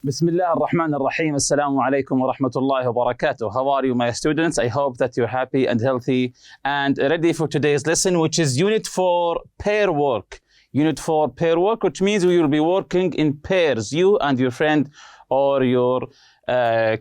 بسم الله الرحمن الرحيم. السلام عليكم ورحمة الله وبركاته. How are you, my students? I hope that you're happy and healthy and ready for today's lesson, which is Unit 4 Pairwork. Unit 4 Pairwork, which means we will be working in pairs, you and your friend or your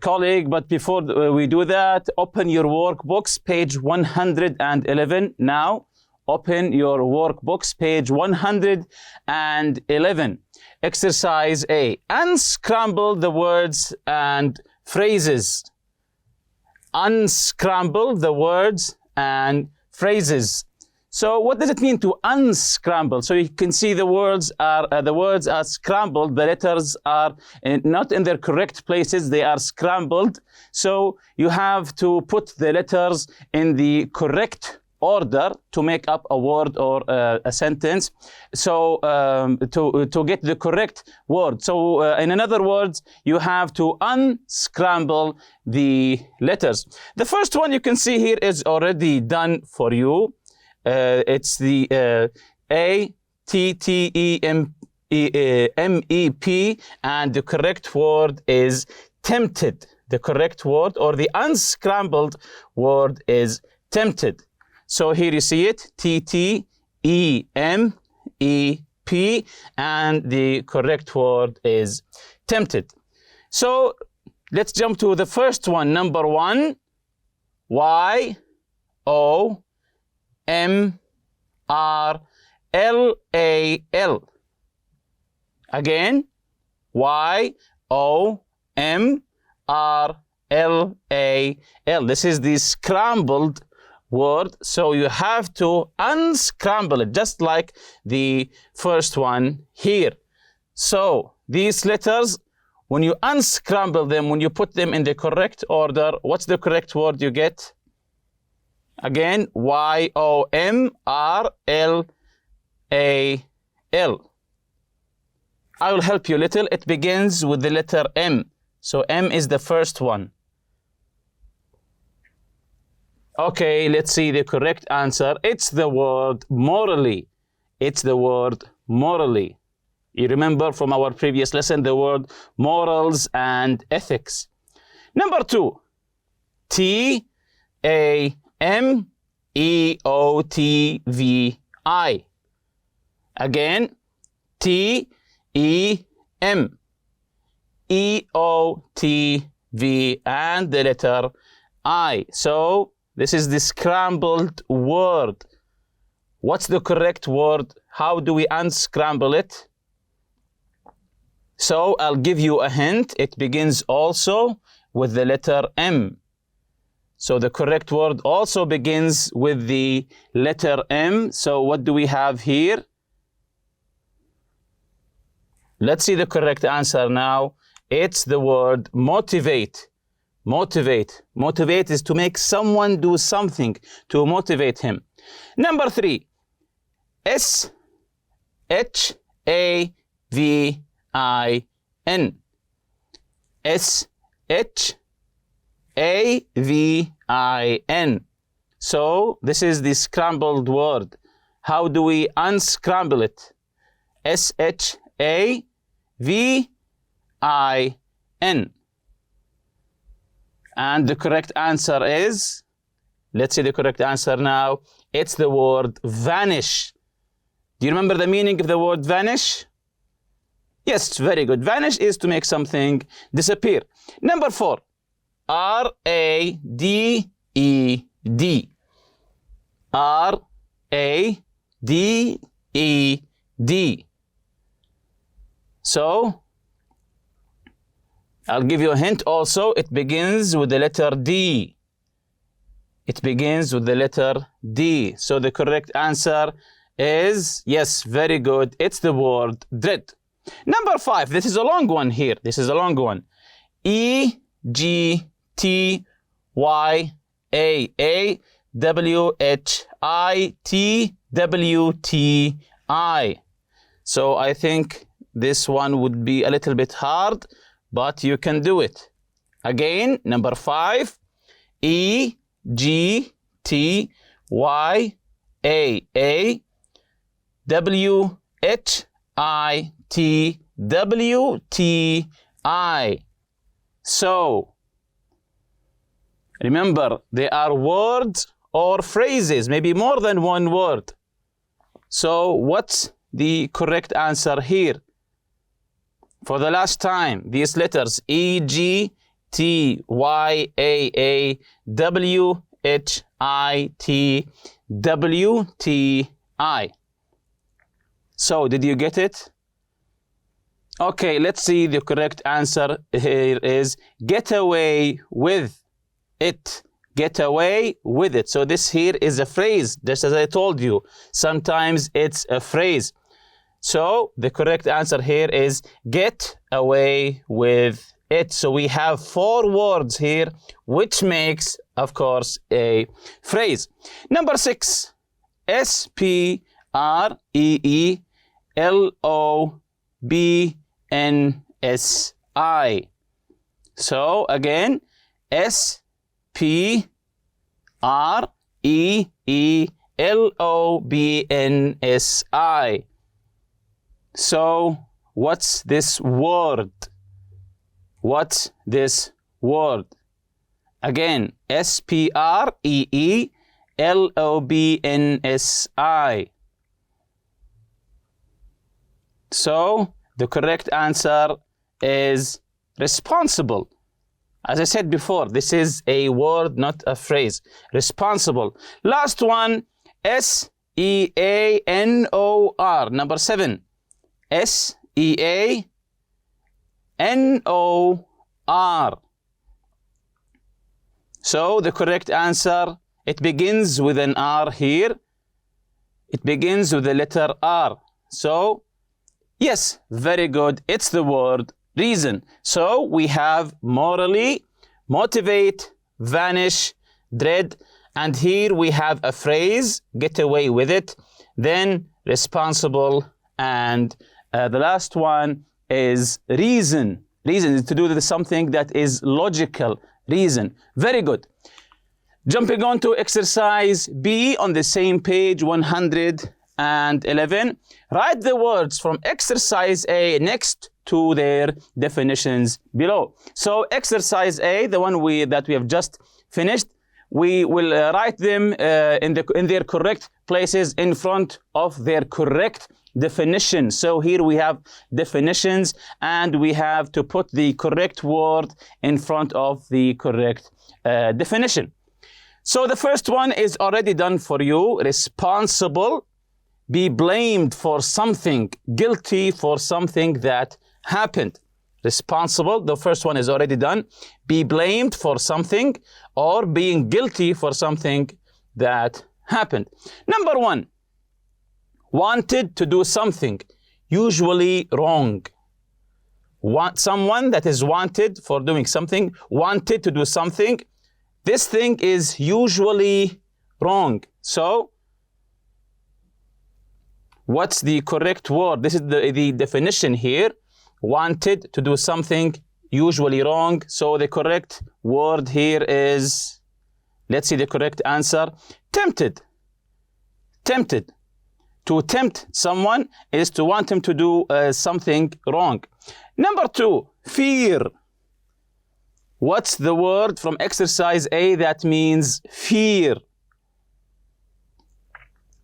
colleague. But before we do that, open your workbooks, page 111 now. Open your workbooks, page 111. Exercise A. Unscramble the words and phrases. Unscramble the words and phrases. So what does it mean to unscramble? So you can see the words are scrambled. The letters are not in their correct places. They are scrambled. So you have to put the letters in the correct order to make up a word or a sentence, so to get the correct word. So in other words, you have to unscramble the letters. The first one you can see here is already done for you. It's the A-T-T-E-M-E-P, and the correct word is tempted. The correct word or the unscrambled word is tempted. So here you see it, T-T-E-M-E-P, and the correct word is tempted. So let's jump to the first one, number one, Y-O-M-R-L-A-L. Again, Y-O-M-R-L-A-L. This is the scrambled word, so you have to unscramble it, just like the first one here. So these letters, when you unscramble them, when you put them in the correct order, what's the correct word you get? Again, Y-O-M-R-L-A-L. I will help you a little. It begins with the letter M. So M is the first one. Okay, let's see the correct answer. It's the word morally. It's the word morally. You remember from our previous lesson the word morals and ethics. Number two, T-A-M-E-O-T-V-I. Again, T-E-M-E-O-T-V and the letter I. So this is the scrambled word. What's the correct word? How do we unscramble it? So I'll give you a hint. It begins also with the letter M. So the correct word also begins with the letter M. So what do we have here? Let's see the correct answer now. It's the word motivate. Motivate. Motivate is to make someone do something, to motivate him. Number three, S-H-A-V-I-N. S-H-A-V-I-N. So this is the scrambled word. How do we unscramble it? S-H-A-V-I-N. And the correct answer is, let's see the correct answer now. It's the word vanish. Do you remember the meaning of the word vanish? Yes, very good. Vanish is to make something disappear. Number four, R-A-D-E-D. R-A-D-E-D. So I'll give you a hint also. It begins with the letter D. It begins with the letter D. So the correct answer is, yes, very good. It's the word dread. Number five, this is a long one here. This is a long one. E-G-T-Y-A-W-H-I-T-W-T-I. So I think this one would be a little bit hard, but you can do it. Again, number five, E-G-T-Y-A-A-W-H-I-T-W-T-I. I. So, remember, they are words or phrases, maybe more than one word. So, what's the correct answer here? For the last time, these letters E, G, T, Y, A, A, W, H, I, T, W, T, I. So, did you get it? Okay, let's see. The correct answer here is get away with it. Get away with it. So this here is a phrase, just as I told you. Sometimes it's a phrase. So the correct answer here is get away with it. So we have 4 words here, which makes, of course, a phrase. Number 6, S-P-R-E-E-L-O-B-N-S-I. So again, S-P-R-E-E-L-O-B-N-S-I. So what's this word? What's this word? Again, S-P-R-E-E-L-O-B-N-S-I. So the correct answer is responsible. As I said before, this is a word, not a phrase. Responsible. Last one, S-E-A-N-O-R. Number 7. S-E-A-N-O-R. So the correct answer, it begins with an R here. It begins with the letter R. So, yes, very good. It's the word reason. So we have morally, motivate, vanish, dread, and here we have a phrase, get away with it, then responsible, and the last one is reason. Reason is to do with something that is logical. Reason. Very good. Jumping on to exercise B on the same page 111. Write the words from exercise A next to their definitions below. So exercise A, the one that we have just finished, we will write them in their correct places in front of their correct definition. So here we have definitions and we have to put the correct word in front of the correct definition. So the first one is already done for you. Responsible, be blamed for something, guilty for something that happened. Responsible, the first one is already done. Be blamed for something or being guilty for something that happened. Number 1, wanted to do something, usually wrong. Someone that is wanted for doing something, wanted to do something, this thing is usually wrong. So, what's the correct word? This is the definition here. Wanted to do something, usually wrong. So the correct word here is, let's see the correct answer, tempted. Tempted. To tempt someone is to want him to do something wrong. Number 2, fear. What's the word from exercise A that means fear?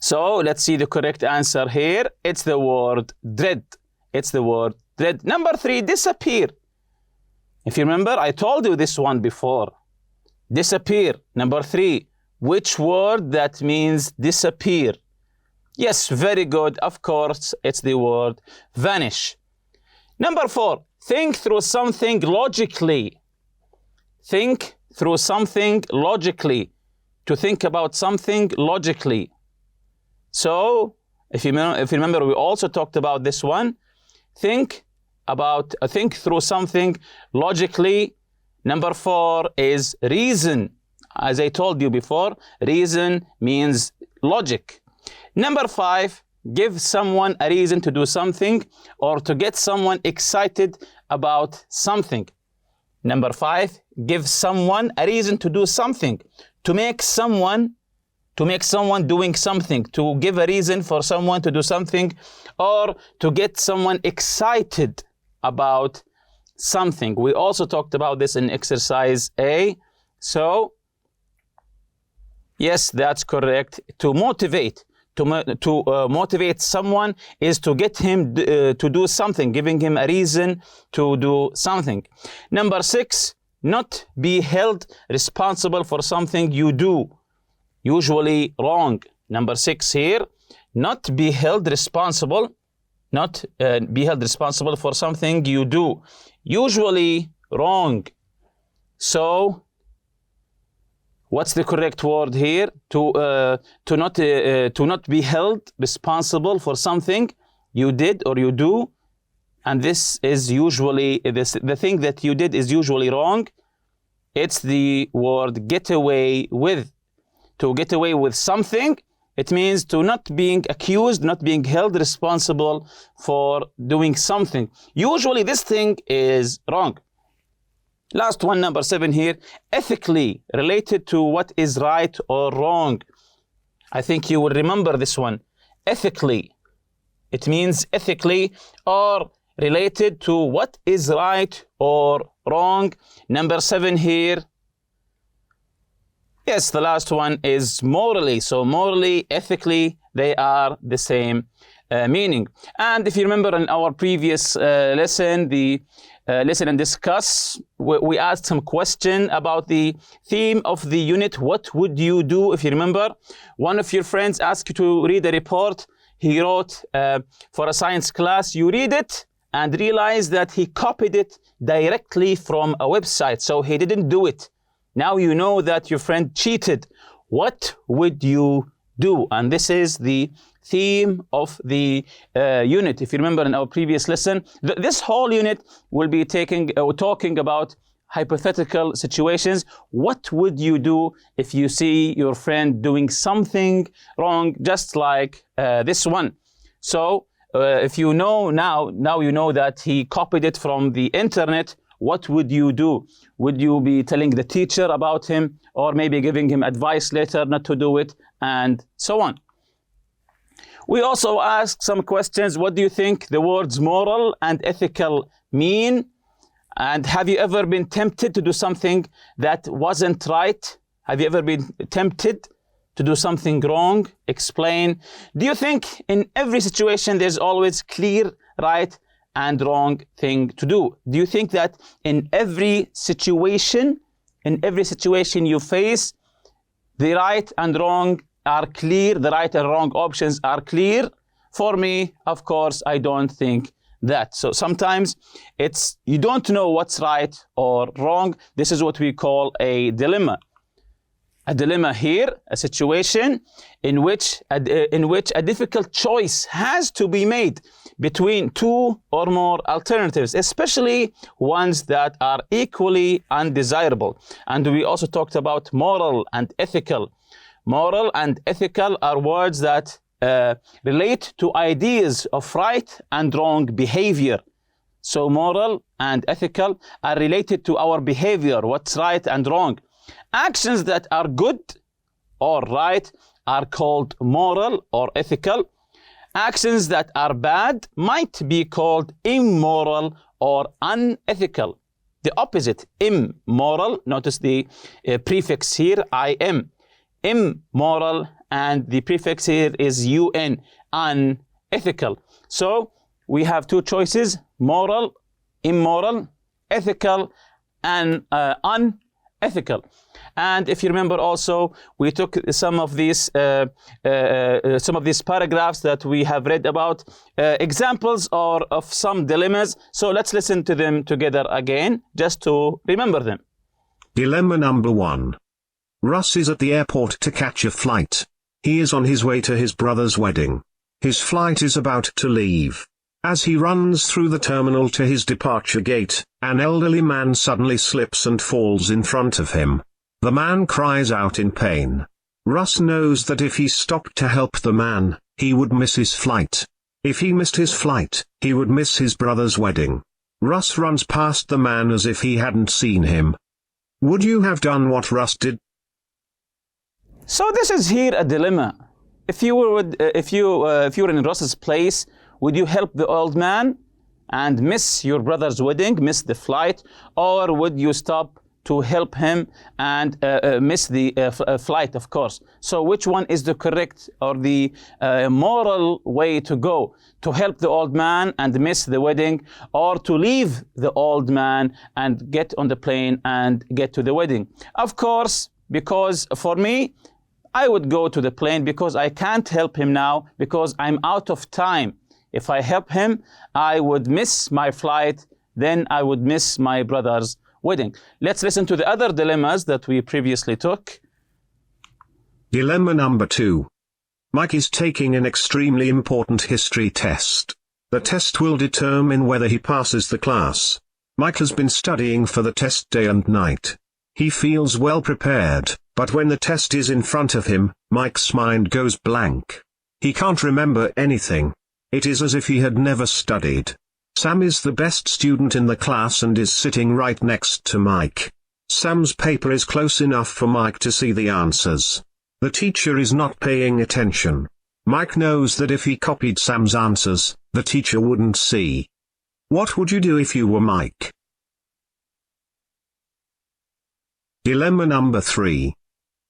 So let's see the correct answer here. It's the word dread. It's the word dread. Number 3, disappear. If you remember, I told you this one before. Disappear. Number 3, which word that means disappear? Yes, very good. Of course, it's the word vanish. Number 4, think through something logically. Think through something logically. To think about something logically. So, if you remember, we also talked about this one. Think through something logically. Number 4 is reason. As I told you before, reason means logic. Number 5, give someone a reason to do something or to get someone excited about something. Number 5, give someone a reason to do something, to make someone doing something, to give a reason for someone to do something, or to get someone excited about something. We also talked about this in exercise A. So, yes, that's correct. To motivate. To motivate someone is to get him to do something, giving him a reason to do something. Number 6, not be held responsible for something you do. Usually wrong. Number 6 here, not be held responsible, be held responsible for something you do. Usually wrong. So, what's the correct word here? To not be held responsible for something you did or you do, and this is usually the thing that you did is usually wrong. It's the word get away with. To get away with something, it means to not being accused, not being held responsible for doing something. Usually this thing is wrong. Last one, number 7 here, ethically, related to what is right or wrong. I think you will remember this one. Ethically, it means ethically or related to what is right or wrong. Number 7 here. Yes, the last one is morally. So morally, ethically, they are the same meaning. And if you remember in our previous lesson, the listen and discuss, we asked some question about the theme of the unit. What would you do? If you remember, one of your friends asked you to read a report he wrote for a science class. You read it and realize that he copied it directly from a website. So he didn't do it. Now you know that your friend cheated. What would you do? And this is the theme of the unit. If you remember in our previous lesson, this whole unit will be talking about hypothetical situations. What would you do if you see your friend doing something wrong, just like this one? So if you know now you know that he copied it from the internet. What would you do? Would you be telling the teacher about him, or maybe giving him advice later not to do it, and so on? We also asked some questions. What do you think the words moral and ethical mean? And have you ever been tempted to do something that wasn't right? Have you ever been tempted to do something wrong? Explain. Do you think in every situation there's always clear right and wrong thing to do? Do you think that in every situation you face, the right and wrong are clear, the right and wrong options are clear? For me, of course, I don't think that. So sometimes you don't know what's right or wrong. This is what we call a dilemma. A dilemma here, a situation in which a difficult choice has to be made between two or more alternatives, especially ones that are equally undesirable. And we also talked about moral and ethical. Moral and ethical are words that relate to ideas of right and wrong behavior. So moral and ethical are related to our behavior, what's right and wrong. Actions that are good or right are called moral or ethical. Actions that are bad might be called immoral or unethical. The opposite, immoral, notice the prefix here, im. Immoral, and the prefix here is un, unethical. So we have two choices, moral, immoral, ethical, and unethical. And if you remember also, we took some of these paragraphs that we have read about, examples of some dilemmas. So let's listen to them together again, just to remember them. Dilemma number 1. Russ is at the airport to catch a flight. He is on his way to his brother's wedding. His flight is about to leave. As he runs through the terminal to his departure gate, an elderly man suddenly slips and falls in front of him. The man cries out in pain. Russ knows that if he stopped to help the man, he would miss his flight. If he missed his flight, he would miss his brother's wedding. Russ runs past the man as if he hadn't seen him. Would you have done what Russ did? So this is here a dilemma. If you were in Russ's place, would you help the old man? and miss your brother's wedding, miss the flight, or would you stop to help him and miss the flight, of course? So which one is the correct or the moral way to go? To help the old man and miss the wedding, or to leave the old man and get on the plane and get to the wedding? Of course, because for me, I would go to the plane because I can't help him now because I'm out of time. If I help him, I would miss my flight, then I would miss my brother's wedding. Let's listen to the other dilemmas that we previously took. Dilemma number 2. Mike is taking an extremely important history test. The test will determine whether he passes the class. Mike has been studying for the test day and night. He feels well prepared, but when the test is in front of him, Mike's mind goes blank. He can't remember anything. It is as if he had never studied. Sam is the best student in the class and is sitting right next to Mike. Sam's paper is close enough for Mike to see the answers. The teacher is not paying attention. Mike knows that if he copied Sam's answers, the teacher wouldn't see. What would you do if you were Mike? Dilemma number 3.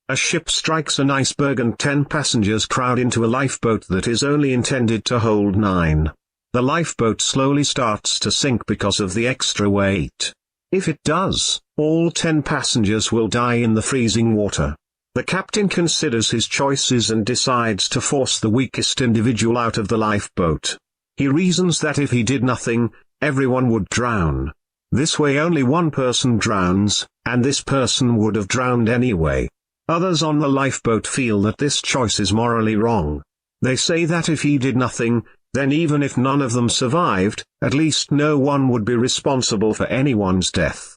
A ship strikes an iceberg and 10 passengers crowd into a lifeboat that is only intended to hold 9. The lifeboat slowly starts to sink because of the extra weight. If it does, all 10 passengers will die in the freezing water. The captain considers his choices and decides to force the weakest individual out of the lifeboat. He reasons that if he did nothing, everyone would drown. This way only one person drowns, and this person would have drowned anyway. Others on the lifeboat feel that this choice is morally wrong. They say that if he did nothing, then even if none of them survived, at least no one would be responsible for anyone's death.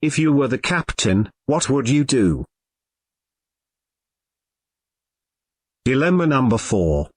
If you were the captain, what would you do? Dilemma number 4.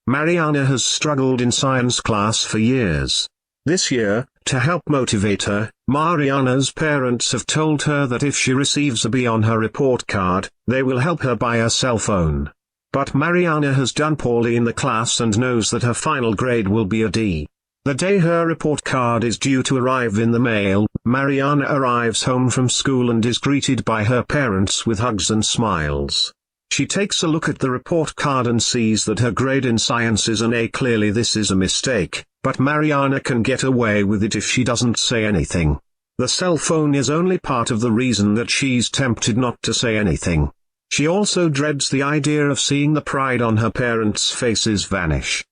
Mariana has struggled in science class for years. This year, to help motivate her, Mariana's parents have told her that if she receives a B on her report card, they will help her buy a cell phone. But Mariana has done poorly in the class and knows that her final grade will be a D. The day her report card is due to arrive in the mail, Mariana arrives home from school and is greeted by her parents with hugs and smiles. She takes a look at the report card and sees that her grade in science is an A. Clearly this is a mistake, but Mariana can get away with it if she doesn't say anything. The cell phone is only part of the reason that she's tempted not to say anything. She also dreads the idea of seeing the pride on her parents' faces vanish.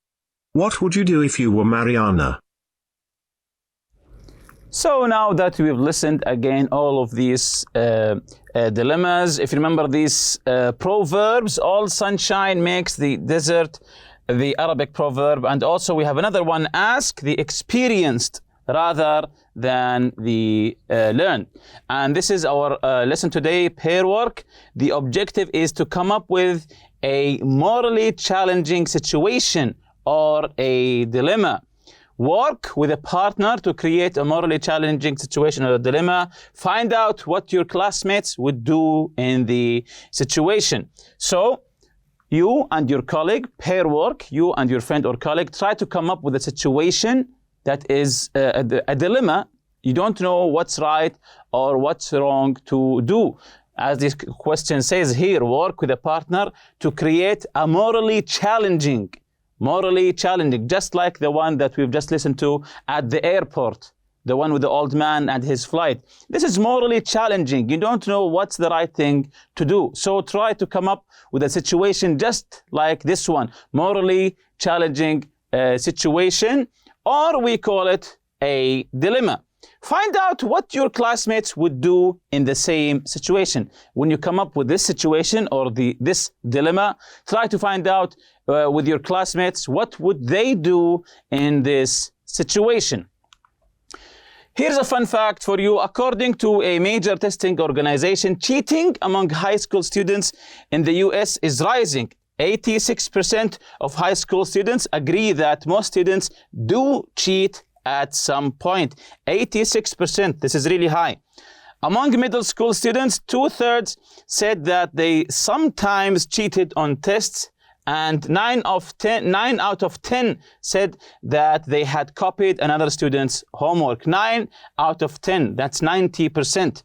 What would you do if you were Mariana? So now that we've listened again all of these dilemmas, if you remember these proverbs, all sunshine makes the desert, the Arabic proverb, and also we have another one, ask the experienced rather than the learned. And this is our lesson today, Pairwork. The objective is to come up with a morally challenging situation or a dilemma. Work with a partner to create a morally challenging situation or a dilemma. Find out what your classmates would do in the situation. So you and your colleague, pair work, you and your friend or colleague, try to come up with a situation that is a dilemma. You don't know what's right or what's wrong to do. As this question says here, work with a partner to create a morally challenging, just like the one that we've just listened to at the airport, the one with the old man and his flight. This is morally challenging. You don't know what's the right thing to do. So try to come up with a situation just like this one, morally challenging situation, or we call it a dilemma. Find out what your classmates would do in the same situation. When you come up with this situation or this dilemma, try to find out with your classmates what would they do in this situation. Here's a fun fact for you. According to a major testing organization, cheating among high school students in the US is rising. 86% of high school students agree that most students do cheat at some point. 86%, this is really high. Among middle school students, 2/3 said that they sometimes cheated on tests, And 9 out of 10 said that they had copied another student's homework. 9 out of 10, that's 90%.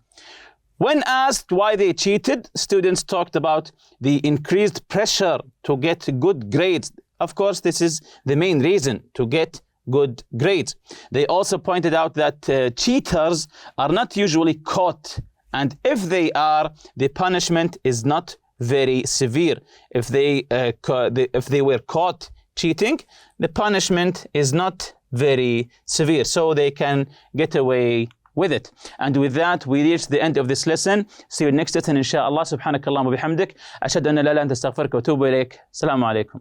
When asked why they cheated, students talked about the increased pressure to get good grades. Of course, this is the main reason, to get good grades. They also pointed out that cheaters are not usually caught, and if they are, the punishment is not very severe. If they were caught cheating, the punishment is not very severe, so they can get away with it. And with that, we reach the end of this lesson. See you next lesson, inshallah. Subhanakallah wa bihamdik. Ashhadu an la ilaha illa anta astaghfiruka wa atubu ilayk. Assalamu alaikum.